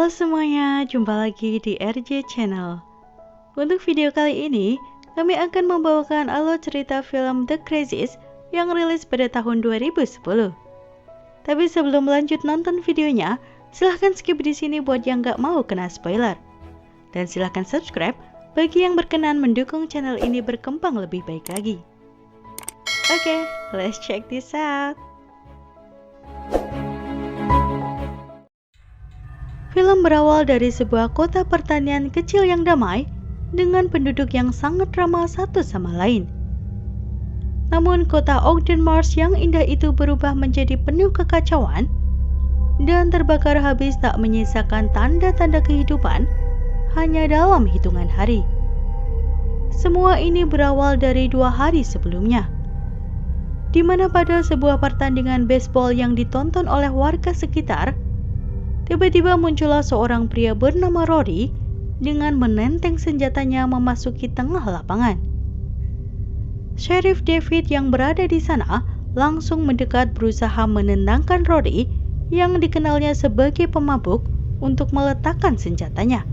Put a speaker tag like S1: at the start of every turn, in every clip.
S1: Halo semuanya, jumpa lagi di RJ Channel. Untuk video kali ini, kami akan membawakan alur cerita film The Crazies yang rilis pada tahun 2010. Tapi sebelum lanjut nonton videonya, silahkan skip di sini buat yang gak mau kena spoiler. Dan silahkan subscribe bagi yang berkenan mendukung channel ini berkembang lebih baik lagi. Oke, let's check this out. Film berawal dari sebuah kota pertanian kecil yang damai dengan penduduk yang sangat ramah satu sama lain. Namun kota Ogden Mars yang indah itu berubah menjadi penuh kekacauan dan terbakar habis tak menyisakan tanda-tanda kehidupan hanya dalam hitungan hari. Semua ini berawal dari 2 hari sebelumnya, di mana pada sebuah pertandingan baseball yang ditonton oleh warga sekitar, tiba-tiba muncullah seorang pria bernama Rory dengan menenteng senjatanya memasuki tengah lapangan. Sheriff David yang berada di sana langsung mendekat berusaha menendangkan Rory yang dikenalnya sebagai pemabuk untuk meletakkan senjatanya.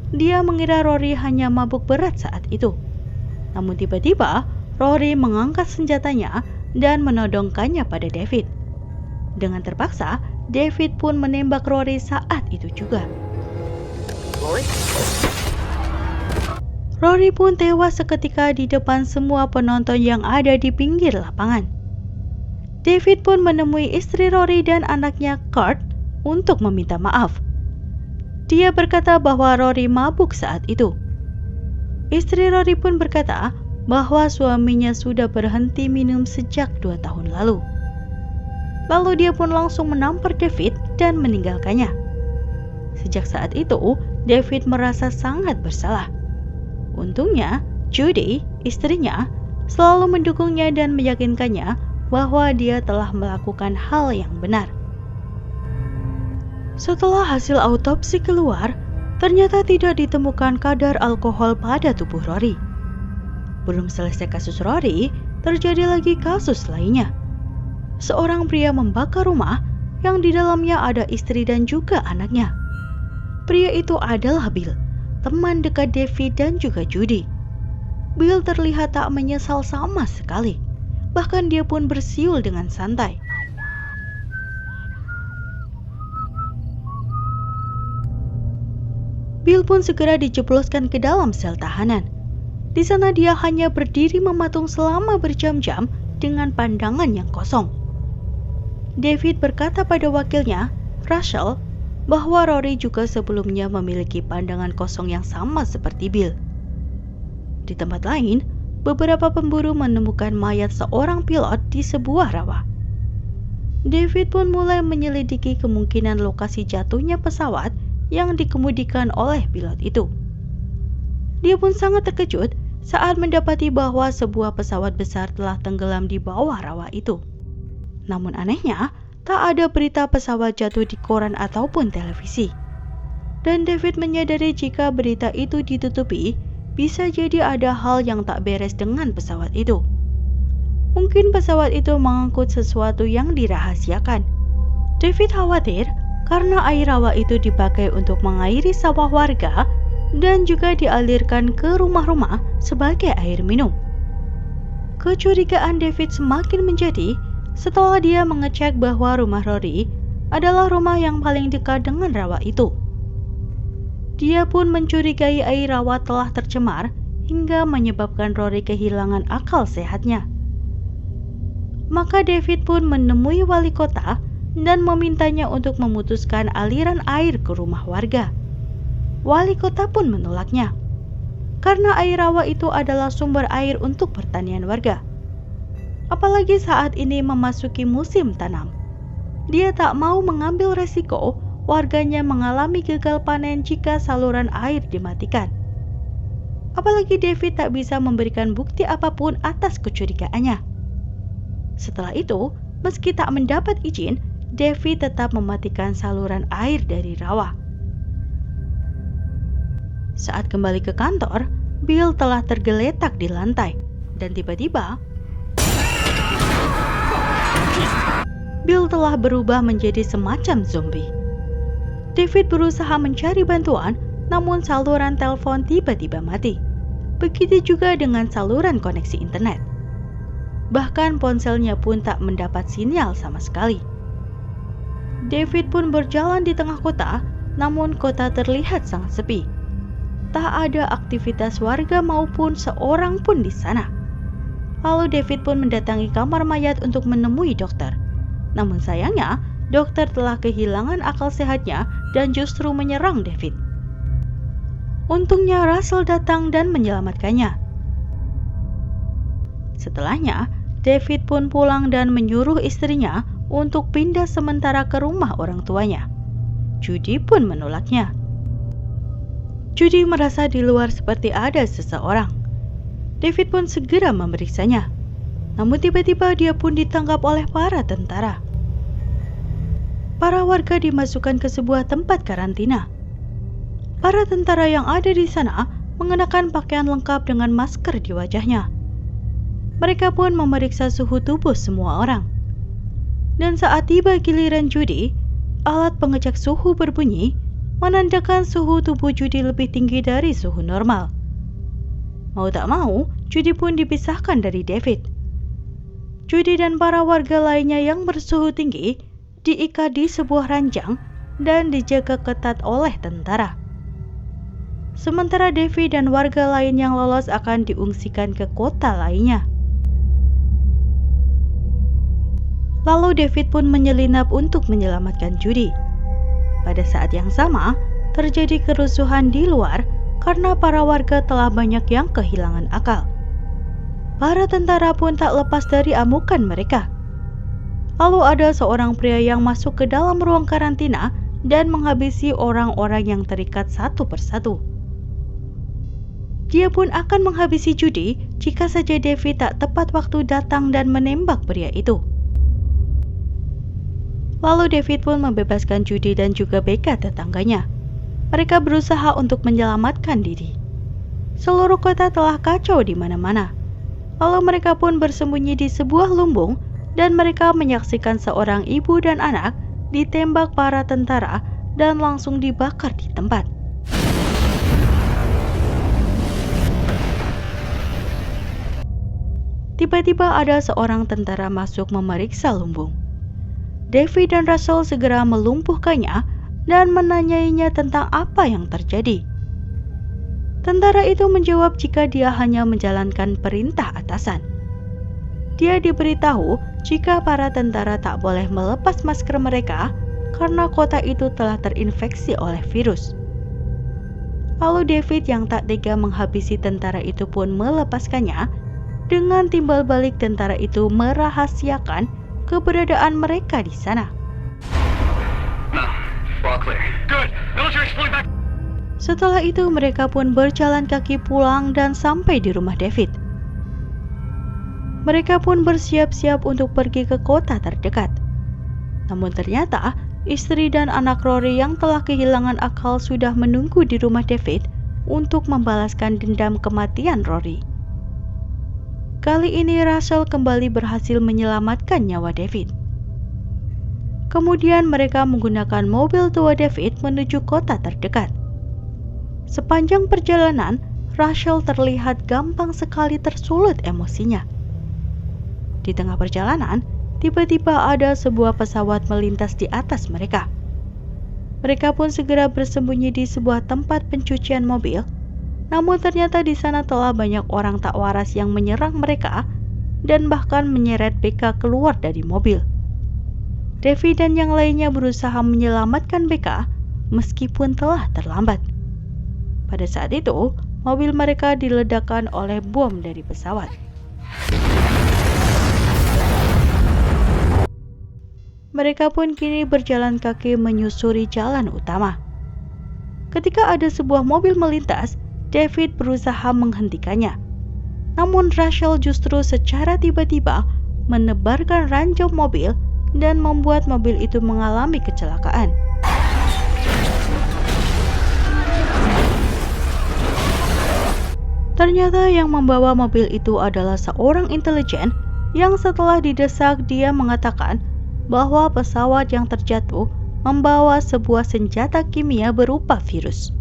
S1: Dia mengira Rory hanya mabuk berat saat itu. Namun tiba-tiba Rory mengangkat senjatanya dan menodongkannya pada David. Dengan terpaksa, David pun menembak Rory saat itu juga. Rory pun tewas seketika di depan semua penonton yang ada di pinggir lapangan. David pun menemui istri Rory dan anaknya Kurt untuk meminta maaf. Dia berkata bahwa Rory mabuk saat itu. Istri Rory pun berkata bahwa suaminya sudah berhenti minum sejak 2 tahun lalu. Lalu dia pun langsung menampar David dan meninggalkannya. Sejak saat itu, David merasa sangat bersalah. Untungnya, Judy, istrinya, selalu mendukungnya dan meyakinkannya bahwa dia telah melakukan hal yang benar. Setelah hasil autopsi keluar, ternyata tidak ditemukan kadar alkohol pada tubuh Rory. Belum selesai kasus Rory, terjadi lagi kasus lainnya. Seorang pria membakar rumah yang di dalamnya ada istri dan juga anaknya. Pria itu adalah Bill, teman dekat David dan juga Judy. Bill terlihat tak menyesal sama sekali. Bahkan dia pun bersiul dengan santai. Bill pun segera dijebloskan ke dalam sel tahanan. Di sana dia hanya berdiri mematung selama berjam-jam dengan pandangan yang kosong. David berkata pada wakilnya, Rachel, bahwa Rory juga sebelumnya memiliki pandangan kosong yang sama seperti Bill. Di tempat lain, beberapa pemburu menemukan mayat seorang pilot di sebuah rawa. David pun mulai menyelidiki kemungkinan lokasi jatuhnya pesawat yang dikemudikan oleh pilot itu. Dia pun sangat terkejut saat mendapati bahwa sebuah pesawat besar telah tenggelam di bawah rawa itu. Namun anehnya, tak ada berita pesawat jatuh di koran ataupun televisi. Dan David menyadari jika berita itu ditutupi, bisa jadi ada hal yang tak beres dengan pesawat itu. Mungkin pesawat itu mengangkut sesuatu yang dirahasiakan. David khawatir karena air rawa itu dipakai untuk mengairi sawah warga dan juga dialirkan ke rumah-rumah sebagai air minum. Kecurigaan David semakin menjadi setelah dia mengecek bahwa rumah Rory adalah rumah yang paling dekat dengan rawa itu. Dia pun mencurigai air rawa telah tercemar hingga menyebabkan Rory kehilangan akal sehatnya. Maka David pun menemui wali kota dan memintanya untuk memutuskan aliran air ke rumah warga. Wali kota pun menolaknya, karena air rawa itu adalah sumber air untuk pertanian warga. Apalagi saat ini memasuki musim tanam. Dia tak mau mengambil resiko warganya mengalami gagal panen jika saluran air dimatikan. Apalagi David tak bisa memberikan bukti apapun atas kecurigaannya. Setelah itu, meski tak mendapat izin, David tetap mematikan saluran air dari rawa. Saat kembali ke kantor, Bill telah tergeletak di lantai dan tiba-tiba Bill telah berubah menjadi semacam zombie. David berusaha mencari bantuan, namun saluran telepon tiba-tiba mati. Begitu juga dengan saluran koneksi internet. Bahkan ponselnya pun tak mendapat sinyal sama sekali. David pun berjalan di tengah kota, namun kota terlihat sangat sepi. Tak ada aktivitas warga maupun seorang pun di sana. Lalu David pun mendatangi kamar mayat untuk menemui dokter. Namun sayangnya, dokter telah kehilangan akal sehatnya dan justru menyerang David. Untungnya Russell datang dan menyelamatkannya. Setelahnya, David pun pulang dan menyuruh istrinya untuk pindah sementara ke rumah orang tuanya. Judy pun menolaknya. Judy merasa di luar seperti ada seseorang. David pun segera memeriksanya. Namun tiba-tiba dia pun ditangkap oleh para tentara. Para warga dimasukkan ke sebuah tempat karantina. Para tentara yang ada di sana mengenakan pakaian lengkap dengan masker di wajahnya. Mereka pun memeriksa suhu tubuh semua orang. Dan saat tiba giliran Judy, alat pengecek suhu berbunyi, menandakan suhu tubuh Judy lebih tinggi dari suhu normal. Mau tak mau, Judy pun dipisahkan dari David. Judy dan para warga lainnya yang bersuhu tinggi diikat di sebuah ranjang dan dijaga ketat oleh tentara. Sementara David dan warga lain yang lolos akan diungsikan ke kota lainnya. Lalu David pun menyelinap untuk menyelamatkan Judy. Pada saat yang sama, terjadi kerusuhan di luar karena para warga telah banyak yang kehilangan akal. Para tentara pun tak lepas dari amukan mereka. Lalu ada seorang pria yang masuk ke dalam ruang karantina dan menghabisi orang-orang yang terikat satu persatu. Dia pun akan menghabisi Judy jika saja David tak tepat waktu datang dan menembak pria itu. Lalu David pun membebaskan Judy dan juga Becca tetangganya. Mereka berusaha untuk menyelamatkan diri. Seluruh kota telah kacau di mana-mana. Lalu mereka pun bersembunyi di sebuah lumbung dan mereka menyaksikan seorang ibu dan anak ditembak para tentara dan langsung dibakar di tempat. Tiba-tiba ada seorang tentara masuk memeriksa lumbung. David dan Russell segera melumpuhkannya dan menanyainya tentang apa yang terjadi. Tentara itu menjawab jika dia hanya menjalankan perintah atasan. Dia diberitahu jika para tentara tak boleh melepas masker mereka karena kota itu telah terinfeksi oleh virus. Lalu David yang tak tega menghabisi tentara itu pun melepaskannya. Dengan timbal balik tentara itu merahasiakan keberadaan mereka di sana. Setelah itu mereka pun berjalan kaki pulang dan sampai di rumah David. Mereka pun bersiap-siap untuk pergi ke kota terdekat. Namun ternyata istri dan anak Rory yang telah kehilangan akal sudah menunggu di rumah David untuk membalaskan dendam kematian Rory. Kali ini Russell kembali berhasil menyelamatkan nyawa David. Kemudian mereka menggunakan mobil tua David menuju kota terdekat. Sepanjang perjalanan, Russell terlihat gampang sekali tersulut emosinya. Di tengah perjalanan, tiba-tiba ada sebuah pesawat melintas di atas mereka. Mereka pun segera bersembunyi di sebuah tempat pencucian mobil. Namun ternyata di sana telah banyak orang tak waras yang menyerang mereka dan bahkan menyeret Becca keluar dari mobil. David dan yang lainnya berusaha menyelamatkan Becca meskipun telah terlambat. Pada saat itu, mobil mereka diledakkan oleh bom dari pesawat. Mereka pun kini berjalan kaki menyusuri jalan utama. Ketika ada sebuah mobil melintas, David berusaha menghentikannya. Namun Russell justru secara tiba-tiba menebarkan ranjau mobil dan membuat mobil itu mengalami kecelakaan. Ternyata yang membawa mobil itu adalah seorang intelijen yang setelah didesak dia mengatakan bahwa pesawat yang terjatuh membawa sebuah senjata kimia berupa virus.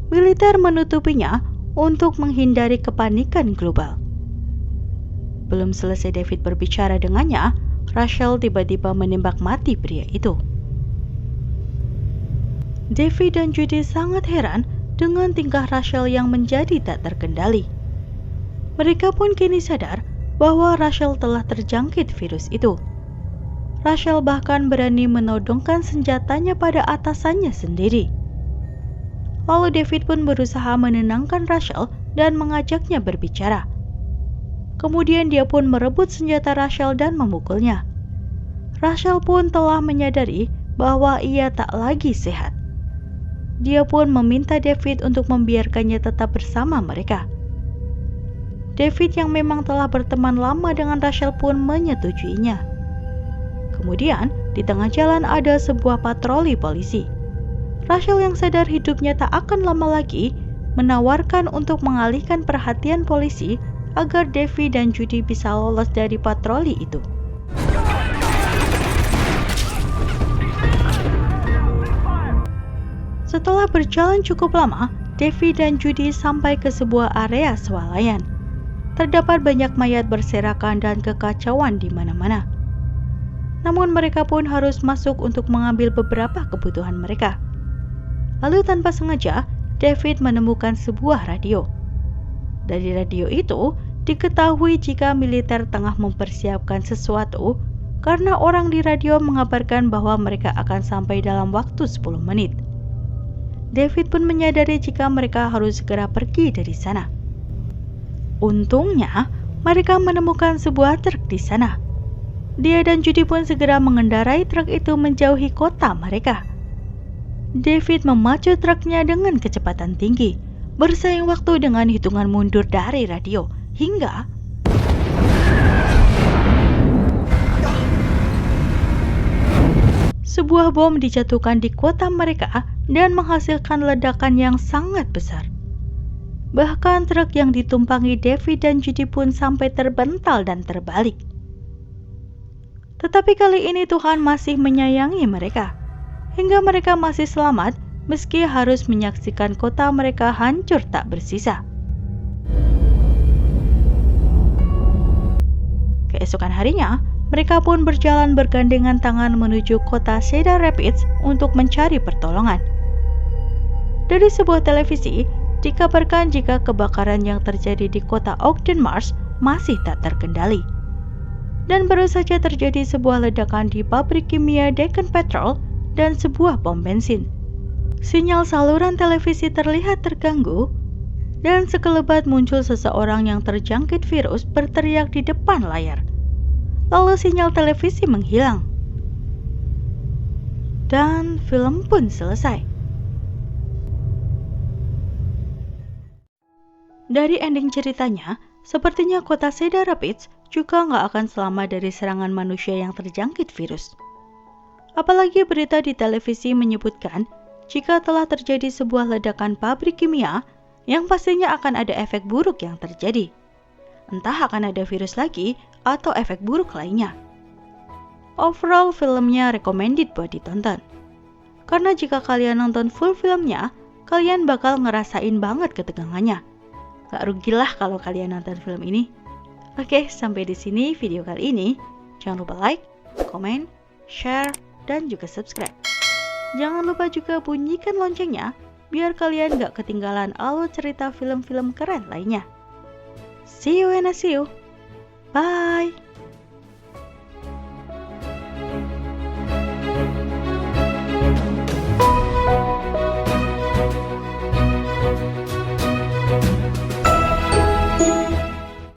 S1: Militer menutupinya untuk menghindari kepanikan global. Belum selesai David berbicara dengannya, Rachel tiba-tiba menembak mati pria itu. David dan Judy sangat heran dengan tingkah Rachel yang menjadi tak terkendali. Mereka pun kini sadar bahwa Rachel telah terjangkit virus itu. Rachel bahkan berani menodongkan senjatanya pada atasannya sendiri. Lalu David pun berusaha menenangkan Rachel dan mengajaknya berbicara. Kemudian dia pun merebut senjata Rachel dan memukulnya. Rachel pun telah menyadari bahwa ia tak lagi sehat. Dia pun meminta David untuk membiarkannya tetap bersama mereka. David yang memang telah berteman lama dengan Rachel pun menyetujuinya. Kemudian, di tengah jalan ada sebuah patroli polisi. Rachel yang sadar hidupnya tak akan lama lagi, menawarkan untuk mengalihkan perhatian polisi agar David dan Judy bisa lolos dari patroli itu. Setelah berjalan cukup lama, David dan Judy sampai ke sebuah area swalayan. Terdapat banyak mayat berserakan dan kekacauan di mana-mana. Namun mereka pun harus masuk untuk mengambil beberapa kebutuhan mereka. Lalu tanpa sengaja, David menemukan sebuah radio. Dari radio itu, diketahui jika militer tengah mempersiapkan sesuatu karena orang di radio mengabarkan bahwa mereka akan sampai dalam waktu 10 menit. David pun menyadari jika mereka harus segera pergi dari sana. Untungnya, mereka menemukan sebuah truk di sana. Dia dan Judy pun segera mengendarai truk itu menjauhi kota mereka. David memacu truknya dengan kecepatan tinggi, bersaing waktu dengan hitungan mundur dari radio, hingga sebuah bom dijatuhkan di kota mereka dan menghasilkan ledakan yang sangat besar. Bahkan truk yang ditumpangi David dan Judy pun sampai terbental dan terbalik. Tetapi kali ini Tuhan masih menyayangi mereka, hingga mereka masih selamat meski harus menyaksikan kota mereka hancur tak bersisa. Keesokan harinya, mereka pun berjalan bergandengan tangan menuju kota Cedar Rapids untuk mencari pertolongan. Dari sebuah televisi, dikabarkan jika kebakaran yang terjadi di kota Ogden Mars masih tak terkendali. Dan baru saja terjadi sebuah ledakan di pabrik kimia Deccan Petrol dan sebuah bom bensin. Sinyal saluran televisi terlihat terganggu, dan sekelebat muncul seseorang yang terjangkit virus berteriak di depan layar. Lalu sinyal televisi menghilang. Dan film pun selesai. Dari ending ceritanya, sepertinya kota Cedar Rapids juga nggak akan selamat dari serangan manusia yang terjangkit virus. Apalagi berita di televisi menyebutkan jika telah terjadi sebuah ledakan pabrik kimia yang pastinya akan ada efek buruk yang terjadi. Entah akan ada virus lagi atau efek buruk lainnya. Overall, filmnya recommended buat ditonton. Karena jika kalian nonton full filmnya, kalian bakal ngerasain banget ketegangannya. Gak rugilah kalau kalian nonton film ini. Oke, sampai di sini video kali ini. Jangan lupa like, komen, share, dan juga subscribe. Jangan lupa juga bunyikan loncengnya, biar kalian gak ketinggalan alur cerita film-film keren lainnya. See you and I see you. Bye!